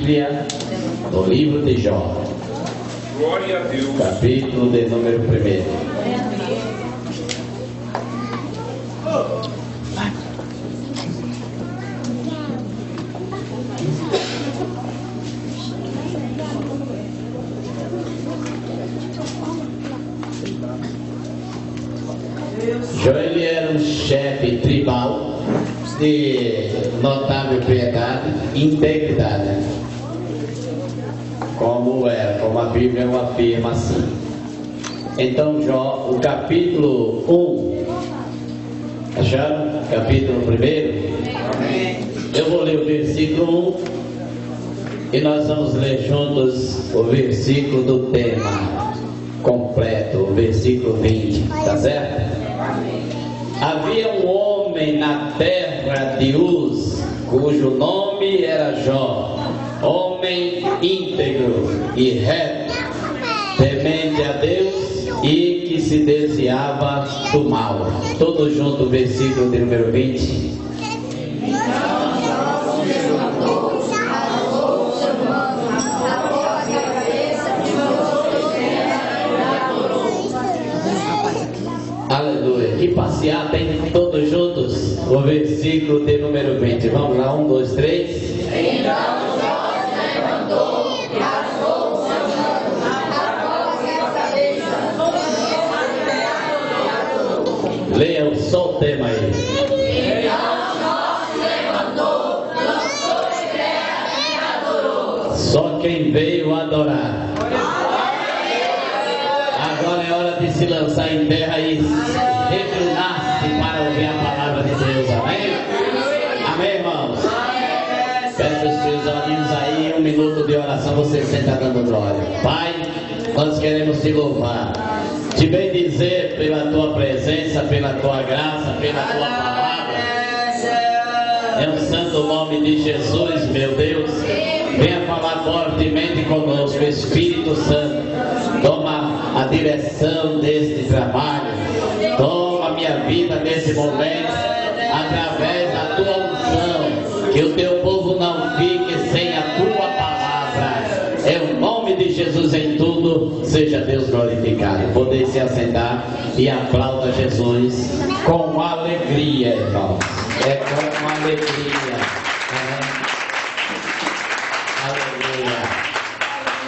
Bíblia no livro de Jó. Glória a Deus. Capítulo de número 1. Jó, ele era um chefe tribal de notável piedade e integridade, como a Bíblia o afirma assim. Então Jó, o capítulo 1, acharam? Capítulo 1. Eu vou ler o versículo 1 e nós vamos ler juntos o versículo do tema completo, o versículo 20, tá certo? Havia um homem na terra de Uz, cujo nome era Jó, homem íntegro e reto, temente a Deus e que se desviava do mal. Todos juntos, o versículo de número 20. Aleluia. Que passeata, hein? Todos juntos, o versículo de número 20. Vamos lá, 1, 2, 3. Então Jó se levantou e rasgou o seu manto, rapou a sua cabeça, Leia só o tema aí. Então Jó se levantou, lançou em terra e adorou. Só quem veio adorar. Agora é hora de se lançar em terra e reclinar-se para ouvir a palavra de Deus. Amém? Amém, irmãos? Feche os seus olhinhos aí, 1 minuto de oração, você senta dando glória. Pai, nós queremos te louvar, te bendizer pela tua presença, pela tua graça, pela tua palavra. É o santo nome de Jesus, meu Deus. Venha falar fortemente conosco, Espírito Santo. Toma a direção deste trabalho. Toma a minha vida nesse momento, através da tua unção. Que o teu povo não fique sem a tua palavra. É o nome de Jesus em tudo. Seja Deus glorificado. Poder se assentar e aplauda Jesus com alegria, irmãos. É com alegria. Aleluia.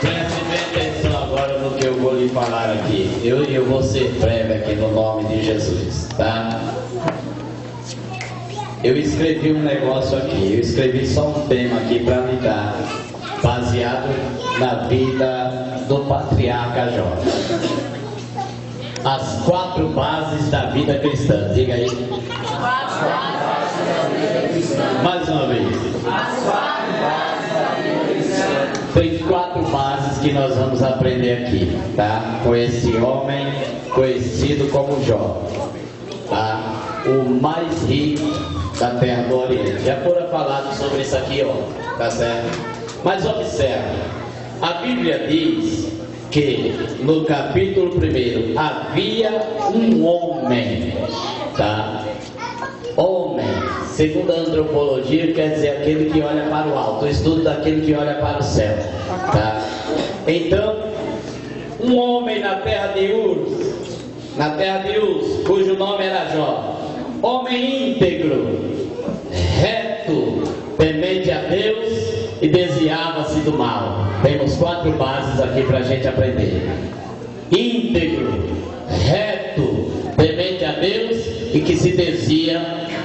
Preste bem atenção agora no que eu vou lhe falar aqui. Eu vou ser breve aqui no nome de Jesus, tá? Eu escrevi um negócio aqui. Eu escrevi só um tema aqui para lhe dar, baseado na vida do patriarca Jó. As 4 bases da vida cristã. Diga aí. Mais uma vez. Tem 4 bases que nós vamos aprender aqui, tá? Com esse homem conhecido como Jó, tá? O mais rico da terra do Oriente. Já foram falado sobre isso aqui, ó, tá certo? Mas observe, a Bíblia diz que no capítulo 1 havia um homem, tá? Homem, segundo a antropologia, quer dizer aquele que olha para o alto, o estudo daquele que olha para o céu, tá? Então, um homem na terra de Uz, cujo nome era Jó, homem íntegro, reto, temente a Deus e desviava-se do mal. Temos 4 bases aqui para a gente aprender: íntegro, reto, temente a Deus e que se desvia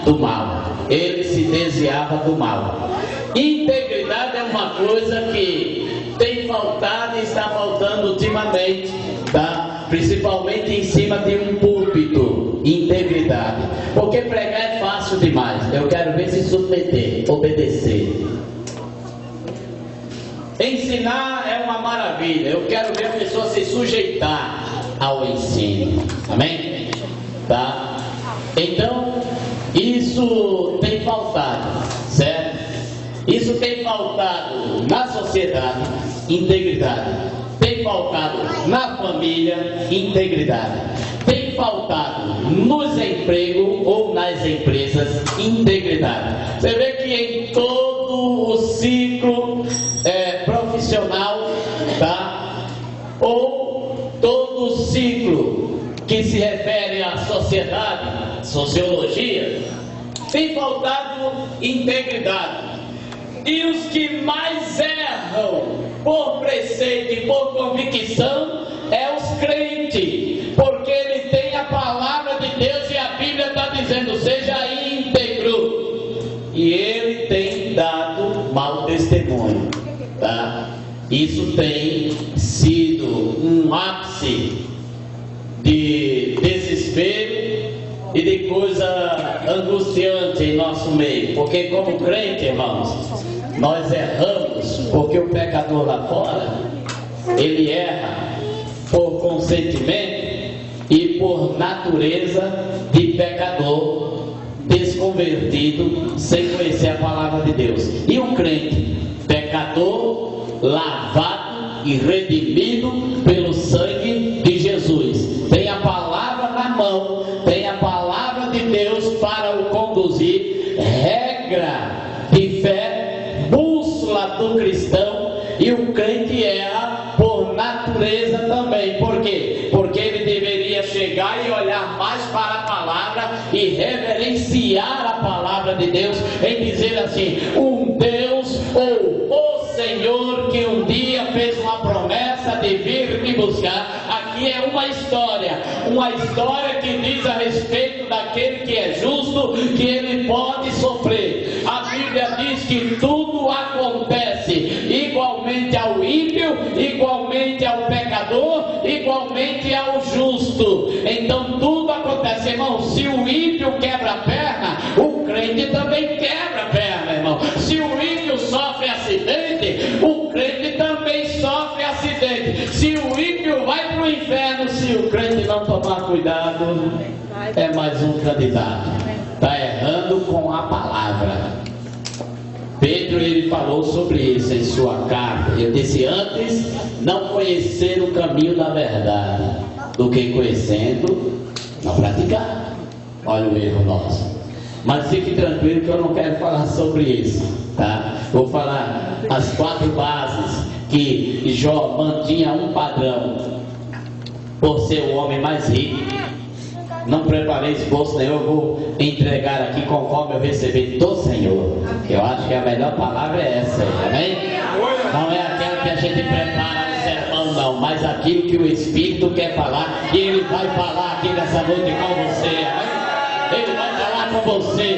do mal. Ele se desviava do mal. Integridade é uma coisa que tem faltado e está faltando ultimamente, tá? Principalmente em cima de um púlpito. Integridade. Porque pregar é fácil demais. Eu quero ver se submeter, obedecer. Ensinar é uma maravilha. Eu quero ver a pessoa se sujeitar ao ensino. Amém? Tá? Então, isso tem faltado, certo? Isso tem faltado na sociedade, integridade. Tem faltado na família, integridade. Tem faltado nos empregos ou nas empresas, integridade. Você vê que em todo o ciclo verdade. E os que mais erram por preceito e por convicção é os crentes, porque ele tem a palavra de Deus e a Bíblia está dizendo: seja íntegro, e ele tem dado mau testemunho, tá? Isso tem sido um ápice de desespero e de coisa angustiante em nosso meio, porque como crente, irmãos, nós erramos, porque o pecador lá fora, ele erra por consentimento e por natureza de pecador desconvertido, sem conhecer a palavra de Deus. E o crente, pecador, lavado e redimido pelo sangue de Jesus, tem a palavra na mão, tem a palavra de Deus para o conduzir, regra de fé, bússola do cristão. E o crente erra por natureza também. Por quê? Porque ele deveria chegar e olhar mais para a palavra e reverenciar a palavra de Deus, em dizer assim: um Deus ou o Senhor que um dia fez uma promessa de vir me buscar. Aqui é uma história que diz a respeito daquele que é justo, que ele pode sofrer. A Bíblia diz que tudo acontece igualmente ao ímpio, igualmente ao pecador, igualmente ao justo. Então tudo acontece, irmão. Se o ímpio quebra a perna, o crente também quebra a perna, irmão. Se o ímpio sofre acidente, o crente também sofre acidente. Se o ímpio vai para o inferno, se o crente não tomar cuidado, é mais um candidato. Está errando com a palavra. Pedro, ele falou sobre isso em sua carta. Ele disse: antes não conhecer o caminho da verdade, do que conhecendo, não praticar. Olha o erro nosso. Mas fique tranquilo que eu não quero falar sobre isso, tá? Vou falar as 4 bases que Jó mantinha um padrão por ser o homem mais rico. Não preparei esforço nenhum, eu vou entregar aqui conforme eu recebi do Senhor. Eu acho que a melhor palavra é essa, amém? Não é aquela que a gente prepara no sermão, não, mas aquilo que o Espírito quer falar, e Ele vai falar aqui nessa noite com você, amém? Ele vai falar com você.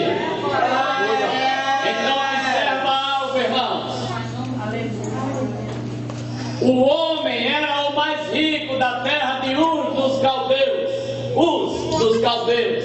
Então observa algo, irmãos. O homem era o mais rico da terra de Ur dos Caldeus. Dos caldeus,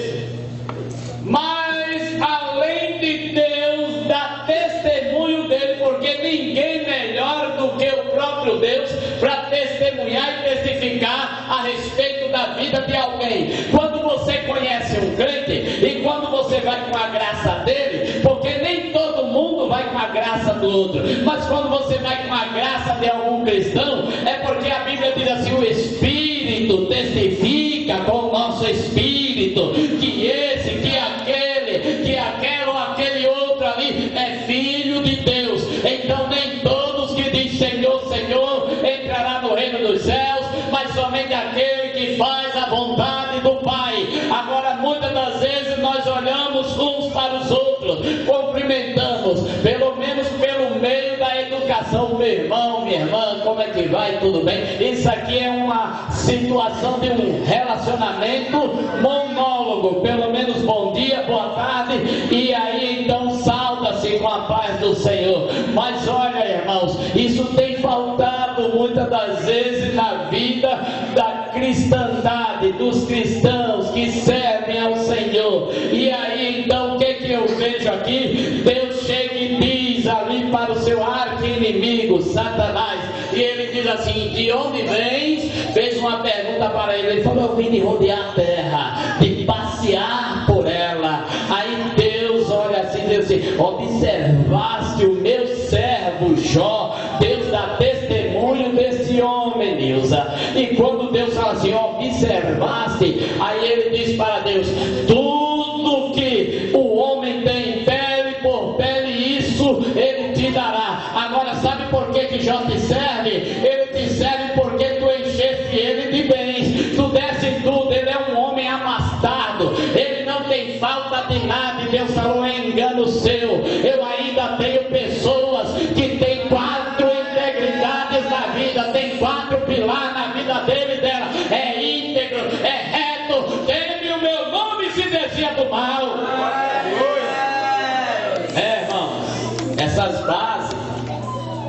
mas além de Deus dá testemunho dele, porque ninguém melhor do que o próprio Deus para testemunhar e testificar a respeito da vida de alguém. Quando você conhece um crente e quando você vai com a graça dele, porque nem todo mundo vai com a graça do outro, mas quando você vai com a graça de algum cristão, é porque a Bíblia diz assim: o Espírito testifica com o nosso espírito que esse, que aquele, que aquela ou aquele outro ali é filho de Deus. Então nem todos que diz Senhor, Senhor entrará no reino dos céus, mas somente aquele que faz a vontade do Pai. Agora muitas das vezes nós olhamos uns para os outros, cumprimentamos, pelo menos pelo meio da educação: meu irmão, minha irmã, como é que vai? Tudo bem? Isso aqui é uma situação de um relacionamento monólogo, pelo menos bom dia, boa tarde, e aí então sauda-se com a paz do Senhor. Mas olha, irmãos, isso tem faltado muitas das vezes na vida da cristandade, dos cristãos que servem ao Senhor. E aí então o que eu vejo aqui? Deus chega e diz ali para o seu arqui-inimigo Satanás, e ele diz assim: de onde vens? Fez uma pergunta para ele. Ele falou: eu vim de rodear a terra, de passear por ela. Aí Deus olha assim e diz assim: observaste o meu servo Jó? Deus dá testemunho desse homem, Nilza. E quando Deus fala assim: observaste, aí ele diz para Deus: tudo que o homem tem, pele por pele, isso ele te dará. Agora sabe por que Jó te serve? Ele te serve porque tu encheste ele de bens, tu desse tudo. Ele é um homem abastado, ele não tem falta de nada. E Deus falou: é engano seu, eu ainda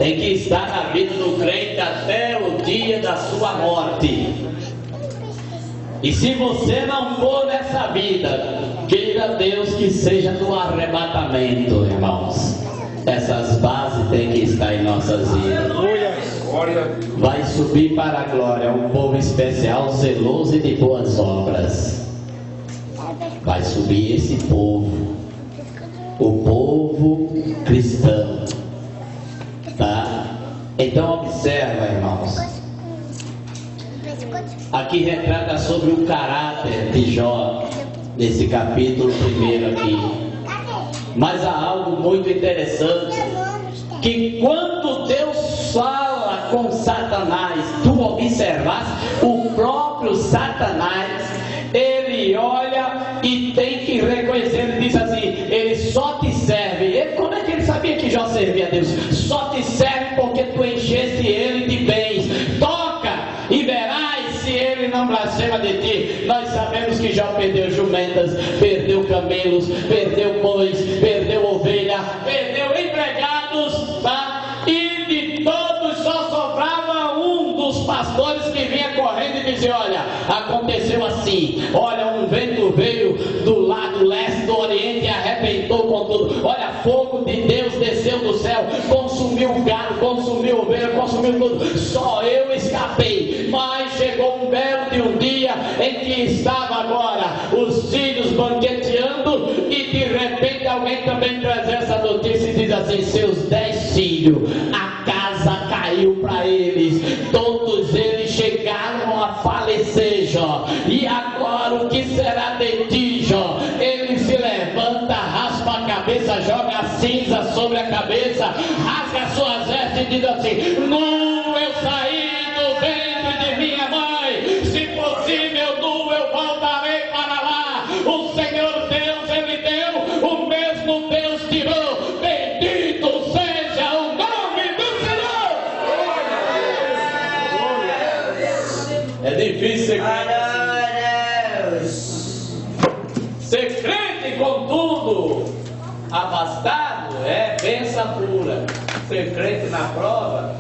tem que estar na vida do crente até o dia da sua morte. E se você não for nessa vida, queira Deus que seja no arrebatamento, irmãos. Essas bases têm que estar em nossas vidas. Vai subir para a glória um povo especial, zeloso e de boas obras. Vai subir esse povo, o povo cristão, tá? Então observa, irmãos, aqui retrata sobre o caráter de Jó, nesse capítulo 1 aqui. Mas há algo muito interessante, que quando Deus fala com Satanás, tu observaste, o próprio Satanás, ele olha e tem que reconhecer, ele diz assim, ele só te serve. Como é que ele sabia que Jó servia a Deus? Só te serve porque tu encheste ele de bens. Toca e verás se ele não blasfema de ti. Nós sabemos que Jó perdeu jumentas, perdeu camelos, perdeu bois, perdeu ovelha, perdeu empregados, tá? E de todos só sobrava um dos pastores que vinha correndo e dizia, olha, aconteceu assim, olha, um vento veio do lado leste, do oriente e arrebentou com tudo, olha, fogo de Deus desceu do céu, consumiu o gado, consumiu a ovelha, consumiu tudo, só eu escapei. Mas chegou um belo de um dia em que estava agora os filhos banqueteando e de repente alguém também traz essa notícia e diz assim, seus 10 filhos, a casa caiu para eles, todos eles chegaram a falecer, Jó. E agora o que será de ti, Jó? Ele se levanta, raspa a cabeça, joga a cinza sobre a cabeça, rasga suas vestes e diz assim, nu eu saí do ventre de minha mãe, se possível nu eu voltarei para lá. O Senhor Deus ele deu, o mesmo Deus tirou, bendito seja o nome do Senhor. É difícil ser crente. Ser crente, contudo, abastado é bênção pura. Ser crente na prova,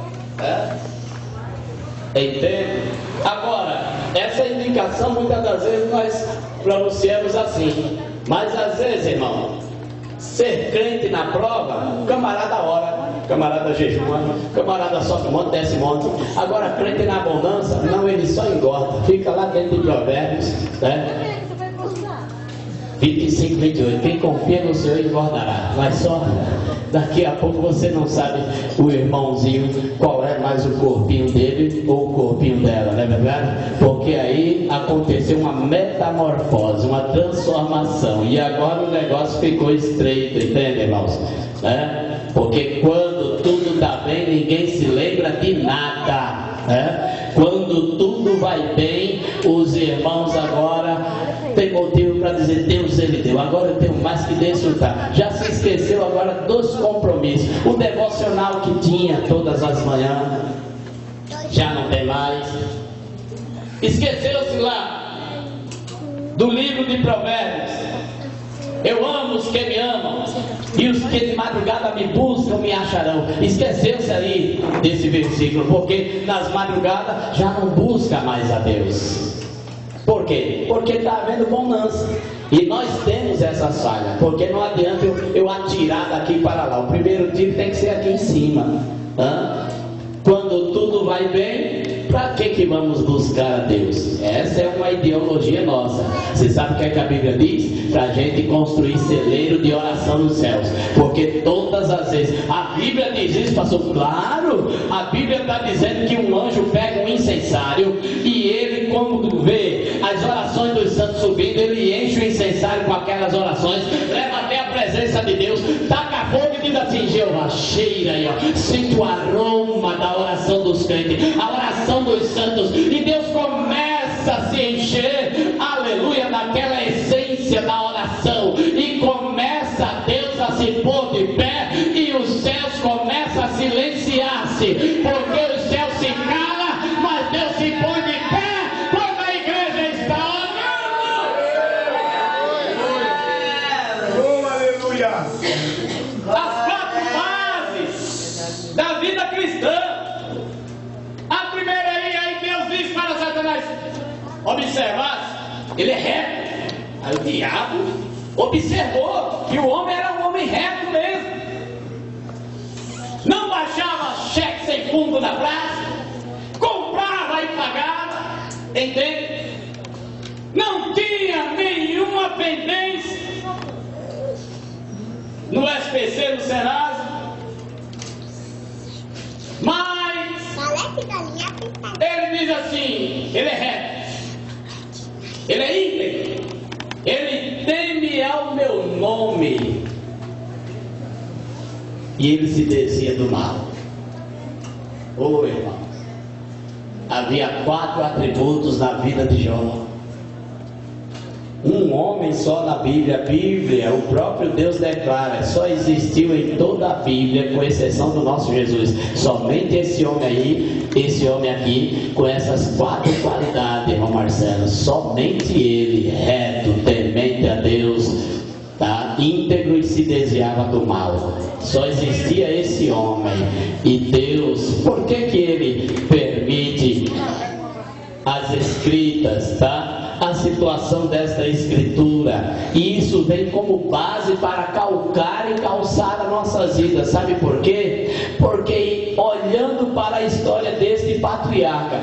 entende? Agora, essa indicação muitas das vezes nós pronunciamos assim, mas às vezes, irmão, ser crente na prova, camarada ora, camarada jejua, camarada sobe monte, desce monte. Agora, crente na abundância, não, ele só engorda, fica lá dentro de Provérbios, 25, 28, quem confia no Senhor engordará, mas só daqui a pouco você não sabe o irmãozinho qual é mais o corpinho dele ou o corpinho dela, não é verdade? Porque aí aconteceu uma metamorfose, uma transformação, e agora o negócio ficou estreito, entende, irmãos? Porque quando tudo está bem, ninguém se lembra de nada. Quando tudo vai bem, os irmãos agora tem motivo para dizer, Deus ele deu, agora eu tenho mais que desfrutar. Já se esqueceu agora dos compromissos, o devocional que tinha todas as manhãs, já não tem mais. Esqueceu-se lá do livro de Provérbios, eu amo os que me amam, e os que de madrugada me buscam me acharão. Esqueceu-se ali desse versículo, porque nas madrugadas já não busca mais a Deus. Por quê? Porque está havendo bonança. E nós temos essa falha, porque não adianta eu atirar daqui para lá. O primeiro tiro tem que ser aqui em cima. Quando tudo vai bem, para que vamos buscar a Deus? Essa é uma ideologia nossa. Você sabe o que é que a Bíblia diz? Para a gente construir celeiro de oração nos céus. Porque todas as vezes, a Bíblia diz isso, pastor? Claro, a Bíblia está dizendo que um anjo pega um incensário e ele, quando vê as orações dos santos subindo, ele enche o incensário com aquelas orações, leva até a presença de Deus, taca fogo e diz assim, Jeová, cheira aí, ó, sinto o aroma da oração dos crentes, a oração dos santos, e Deus começa a se encher, aleluia, daquela essência da oração, e começa Deus a se pôr de pé, e os céus começam a silenciar-se, porque os céus se calam, mas Deus se põe de pé quando a igreja está orando. Aleluia! As 4 bases da vida cristã. A primeira aí Deus diz para Satanás: observasse, ele é reto. Aí o diabo observou que o homem era um homem reto mesmo. Não baixava cheque sem fundo na praça, comprava e pagava, entende? Não tinha nenhuma pendência no SPC, no Serasa. Mas ele diz assim: ele é reto, ele é íntegro, ele teme ao meu nome, e ele se desvia do mal. Ô irmãos, havia 4 atributos na vida de Jó. Um homem só na Bíblia. A Bíblia, o próprio Deus declara, só existiu em toda a Bíblia, com exceção do nosso Jesus, somente esse homem aqui, com essas 4 qualidades, irmão Marcelo. Somente ele, reto, temente a Deus, tá? Íntegro e se desviava do mal. Só existia esse homem. E Deus, por que ele permite as escritas, tá? A situação desta escritura, e isso vem como base para calcar e calçar as nossas vidas. Sabe por quê? Porque olhando para a história deste patriarca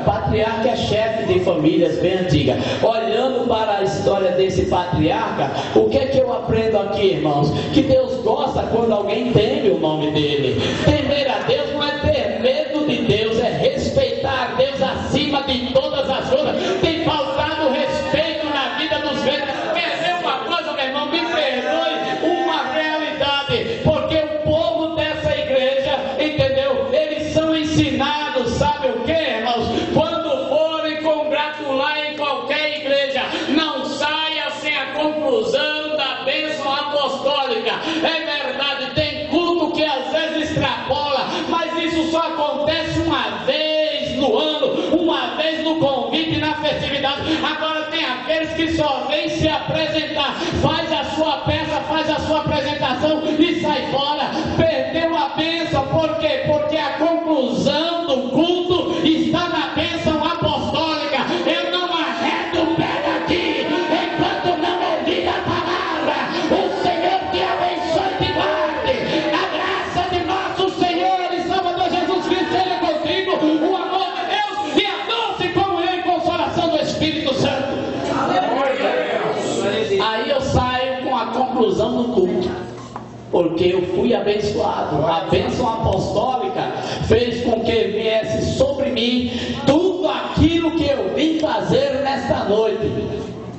é chefe de famílias bem antiga, olhando para a história desse patriarca, o que é que eu aprendo aqui, irmãos? Que Deus gosta quando alguém teme o nome dele. Temer a Deus não é ter medo de Deus, é respeitar Deus acima de todas as coisas. Tem faltado respeito na vida dos velhos. Quer ver uma coisa, meu irmão? Me perdoe, uma realidade, porque o povo dessa igreja, entendeu? Eles são ensinados, sabe o que, irmãos? Quando forem congratular em qualquer igreja, não saia sem a conclusão da bênção apostólica. É verdade, tem culto que às vezes extrapola, mas isso só acontece uma vez no ano, uma vez no convite, na festividade. Agora tem aqueles que só vêm se apresentar, faz a sua peça, faz a sua apresentação e sai fora. Perdeu a bênção. Por quê? Porque a conclusão do culto está na bênção apostólica. Eu não arredo o pé daqui enquanto não ouvir a palavra. O Senhor te abençoe e te guarde. A graça de nosso Senhor e Salvador Jesus Cristo seja contigo, o amor de Deus e a doce comunhão e consolação do Espírito Santo. Aí eu saio com a conclusão do culto, porque eu fui abençoado. A bênção apostólica fez com que viesse sobre mim tudo aquilo que eu vim fazer nesta noite.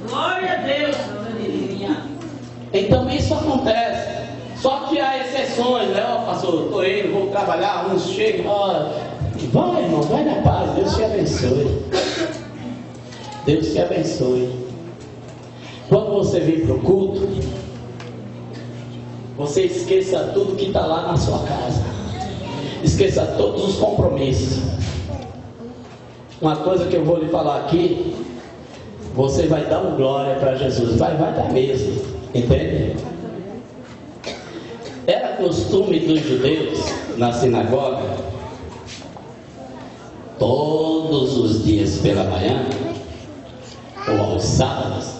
Glória a Deus. Então isso acontece. Só que há exceções, né? Ó, pastor, estou indo, vou trabalhar, uns chegam, ó, vai, irmão, vai na paz, Deus te abençoe. Deus te abençoe. Quando você vem para o culto, você esqueça tudo que está lá na sua casa. Esqueça todos os compromissos. Uma coisa que eu vou lhe falar aqui, você vai dar um glória para Jesus. Vai dar mesmo. Entende? Era costume dos judeus na sinagoga, todos os dias pela manhã, ou aos sábados,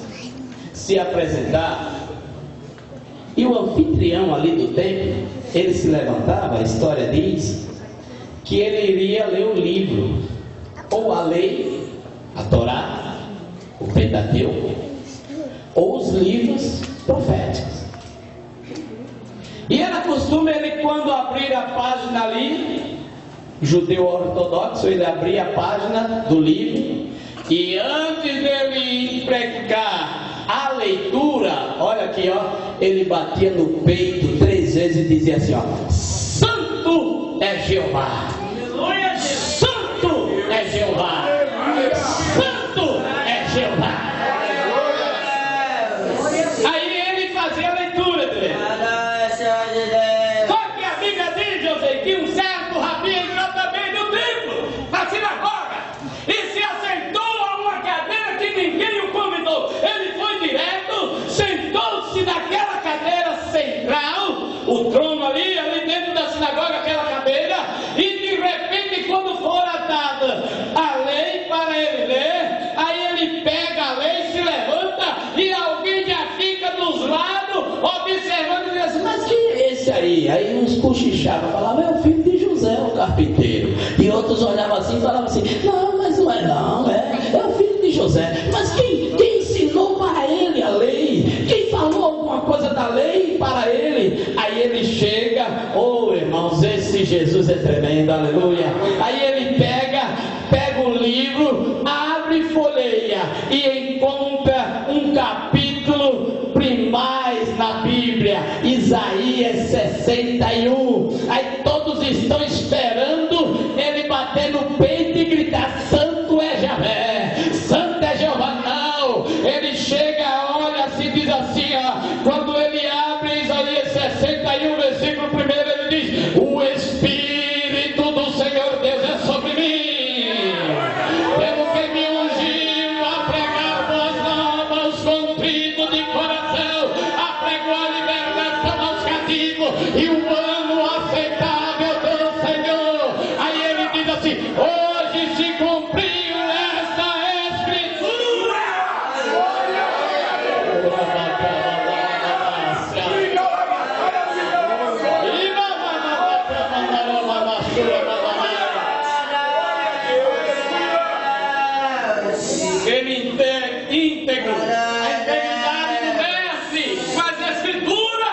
se apresentar. E o anfitrião ali do templo, ele se levantava, a história diz, que ele iria ler o livro, ou a lei, a Torá, o Pentateuco, ou os livros proféticos. E era costume ele, quando abrir a página ali, judeu ortodoxo, ele abria a página do livro, e antes dele pregar a leitura, olha aqui, ó, ele batia no peito 3 vezes e dizia assim, ó: Santo é Jeová, Santo é Jeová, Santo é Jeová. Aí ele fazia a leitura dele. Só que a Bíblia diz, José, que um certo rabi entrou também no templo, na sinagoga, e se assentou a uma cadeira que ninguém o convidou. Ele foi direto, sentou-se naquela cadeira central, o trono ali dentro da sinagoga, aquela cadeira, uns cochichavam, falavam, é o filho de José, o carpinteiro. E outros olhavam assim e falavam assim, não, mas não é não, é o filho de José. Mas quem ensinou para ele a lei? Quem falou alguma coisa da lei para ele? Aí ele chega, oh irmãos, esse Jesus é tremendo, aleluia. Aí ele pega o livro, abre e folheia e encontra um capítulo primais na Bíblia, Isaías 61. Aí todos estão esperando ele bater no peito e gritar, santo é Javé, santo é Jeová. Não, ele chega, olha assim, diz assim, ó, quando ele abre Isaías 61, versículo 1, ele diz, o Espírito do Senhor Deus é sobre mim, pelo que me ungiu a pregar boas novas, contrito de coração, apregou a libertação aos cativos e o ano aceitável do Senhor. Aí ele diz assim, hoje se cumpriu esta escritura. Ele íntegro, a integridade do mestre, faz a escritura.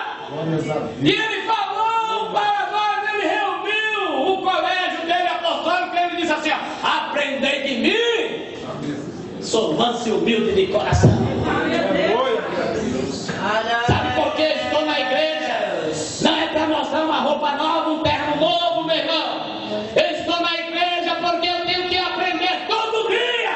E ele falou para nós, ele reuniu o colégio dele apostólico, e ele disse assim, ó, aprendei de mim, sou manso e humilde de coração. Sabe por que estou na igreja? Não é para mostrar uma roupa nova, um terno novo, meu irmão. Eu estou na igreja porque eu tenho que aprender todo dia.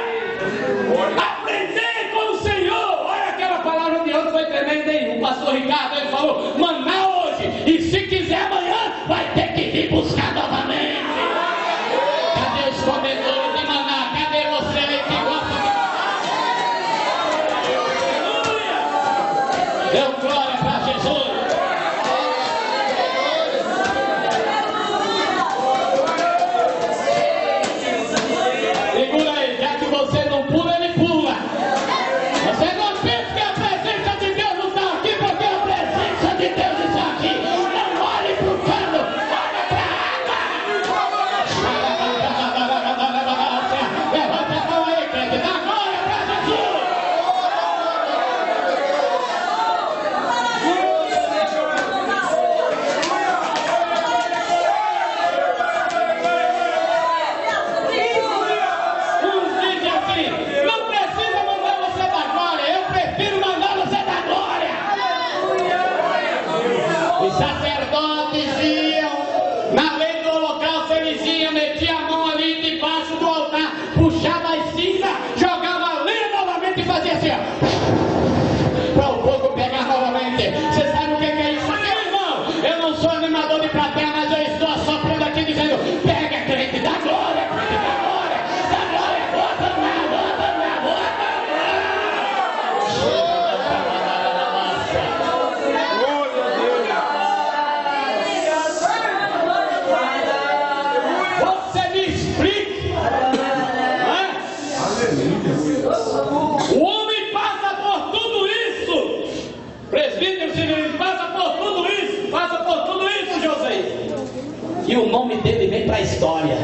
Aprender com o Senhor. Olha, aquela palavra de ontem foi tremenda, hein? O pastor Ricardo, ele falou, maná hoje, e se quiser amanhã, vai ter que vir buscar novamente. Cadê os comedores de maná? Cadê você aí que gosta de... Deu glória para Jesus. Segura aí, já que você não pula, ele pula. Você não pensa que a presença de Deus não está aqui, porque a presença de Deus está aqui. Não olhe para o cano, olha para a água. Levanta a mão aí, crente, dá glória para Jesus. Uns dizem assim, não precisa mandar você dar glória, eu prefiro mandar você dar glória. Os sacerdotes iam, na lei do holocausto eles iam, metiam a mão ali debaixo do altar, puxava as cinzas, jogava a lenha novamente e fazia assim, ó, para o fogo pegar novamente. Você sabe o que é isso aqui, irmão? Eu não sou animador de plateia, mas eu estou assoprando aqui dizendo, pega, crente, dá glória, crente, dá glória, bota na, bota na, bota na. Você me explique. O homem passa por tudo isso. Presbítero civil passa por tudo isso, José. E o nome dele vem para a história.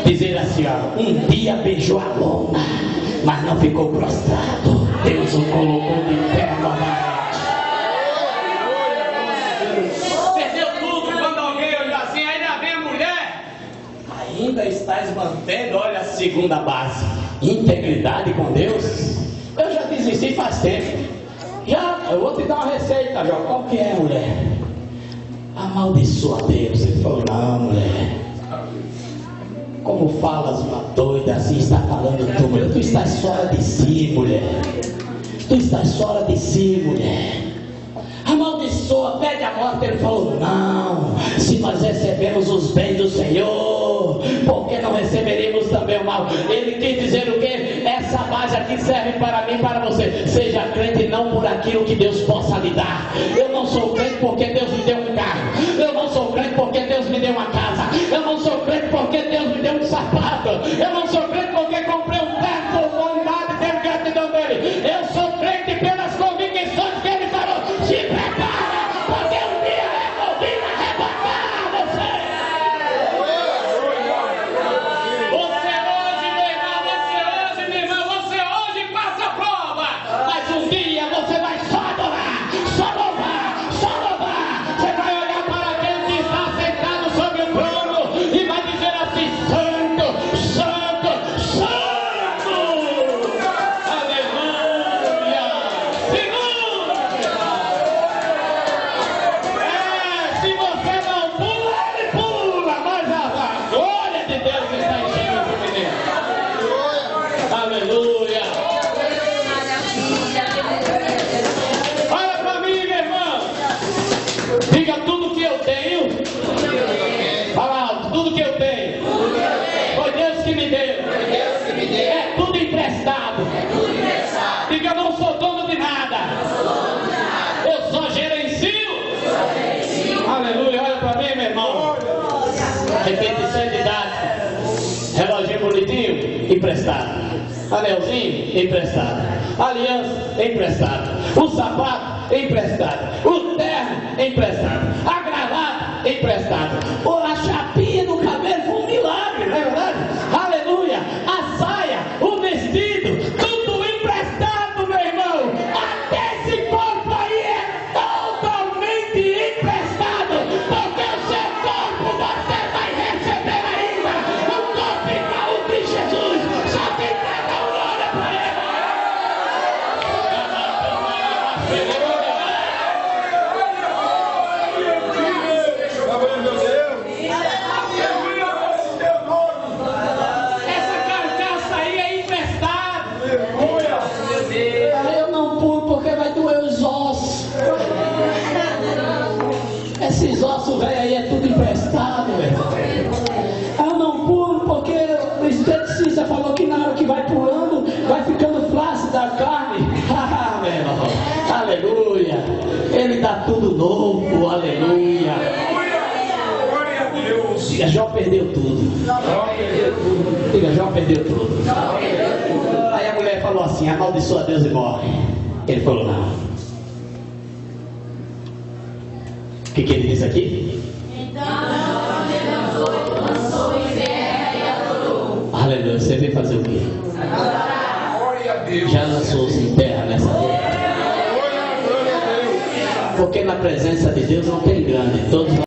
Dizer assim, ó, um dia beijou a lona, mas não ficou prostrado. Deus o colocou de pé novamente. Perdeu tudo quando alguém olhou assim, ainda vem a mulher. Ainda estás mantendo, olha a segunda base, integridade com Deus. Eu já desisti faz tempo. Eu vou te dar uma receita, Jó. Qual que é, mulher? Amaldiçoa Deus. Ele falou, não, mulher. Como falas uma doida assim, está falando tu, mulher? Tu estás fora de si, mulher. Tu estás fora de si, mulher. Amaldiçoa, pede a morte. Ele falou, não. Se nós recebemos os bens do Senhor, por que não receberemos também o mal? Ele quis dizer o quê? Essa base aqui serve para mim e para você. Seja crente não por aquilo que Deus possa lhe dar. Eu não sou crente porque Deus me deu um carro. Eu não sou crente porque Deus me deu uma casa. Eu não sou crente porque Deus me deu um sapato. Eu não sou crente porque comprei um teto, bondade, tenho gratidão dele. Eu sou crente pelas convicções que ele falou. Se prepara, porque um dia é ouvido a tudo que eu tenho. Foi Deus que me deu. É tudo emprestado. Diga, eu não sou dono de nada. Eu só gerencio. Aleluia, olha para mim, meu irmão. Repetição de idade. Reloginho bonitinho, emprestado. Anelzinho, emprestado. Aliança, emprestado. O sapato, emprestado. O terno, emprestado. A gravata, emprestado. A chapinha no cabelo foi um milagre, não é verdade? Aleluia. A saia, o vestido, tudo emprestado, meu irmão. Até esse corpo aí é totalmente emprestado. Porque o seu corpo você vai receber ainda. O corpo igual o de Jesus. Só que entrega uma hora para ele. Essa carcaça aí é emprestada. Eu não pulo porque vai doer os ossos. Esses ossos velhos aí é tudo emprestado, velho. Eu não pulo porque o esteticista falou que na hora que vai pulando, vai ficando flácida a carne. Ah, meu irmão. Aleluia. Ele dá tudo novo. Aleluia. Diga, Jó perdeu tudo. Diga, Jó perdeu tudo. Aí a mulher falou assim: amaldiçoa Deus e morre. Ele falou: não. O que ele diz aqui? Aleluia. Você veio fazer o quê? Já lançou-se em terra nessa terra. Porque na presença de Deus não tem engano. Todos nós